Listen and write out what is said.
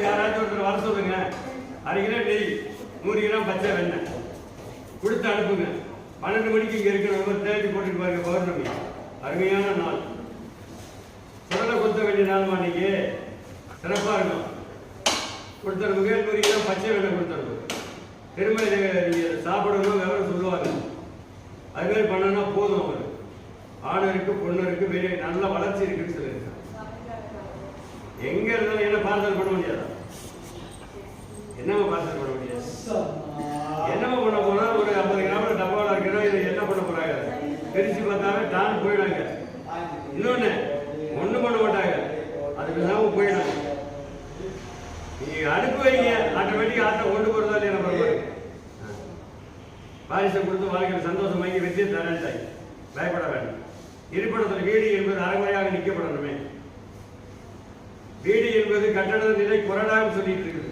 யாராச்சும் ஒருத்தர் வர சொல்லுங்க. 1/2 கிலோ நெய், 100 கிராம் பச்சை வெண்ணெய் கொடுத்து அனுப்புங்க. 12 மணிக்கு இங்க இருக்கிறவங்க தேடி போட்டுட்டு பாருங்க. பௌர்ணமி அருமையான நாள், சுடலை கொத்த வேண்டிய நாள். அன்னைக்கு சிறப்பா இருக்கும். கொடுத்துருங்க. 100 கிராம் பச்சை வெண்ணெய் கொடுத்துருங்க. திரும்ப நீங்க சாப்பிடணும் விவரம் சொல்லுவாங்க. அது மாதிரி பண்ணனா போதும். அவர் ஆண் இருக்கு, பொண்ணு இருக்கு, பெரிய நல்ல வளர்ச்சி இருக்குன்னு சொல்லியிருக்காங்க. எங்க இருந்தாலும் என்ன பார்சல் பண்ண முடியாதா? என்னமா பார்சல் பண்ண முடியாது? என்னமா பண்ண போனா ஒரு 50 கிராம் டப்பாவில் இருக்கிறோம். இதை என்ன பண்ண போறாங்க? பிரிச்சு பார்த்தாவே டான் போயிடாங்க. இன்னொன்னு ஒண்ணும் பண்ண மாட்டாங்க. அதுக்கு தான் போயிடாங்க. நீங்க அனுப்பி வைங்க, ஆட்டோமேட்டிக் ஆட்டை கொண்டு போறதா இல்லையா? நம்ம பாரிசை கொடுத்து வாழ்க்கையில் சந்தோஷமாக்கி வெற்றியை தரேன்ட்டாங்க. பயப்பட வேண்டாம். இருப்பிடத்தில் வீடு என்பது அறகுறையாக நிற்கப்படணுமே. வீடு என்பது கட்டட நிலை குரலாக சொல்லிட்டு இருக்குது.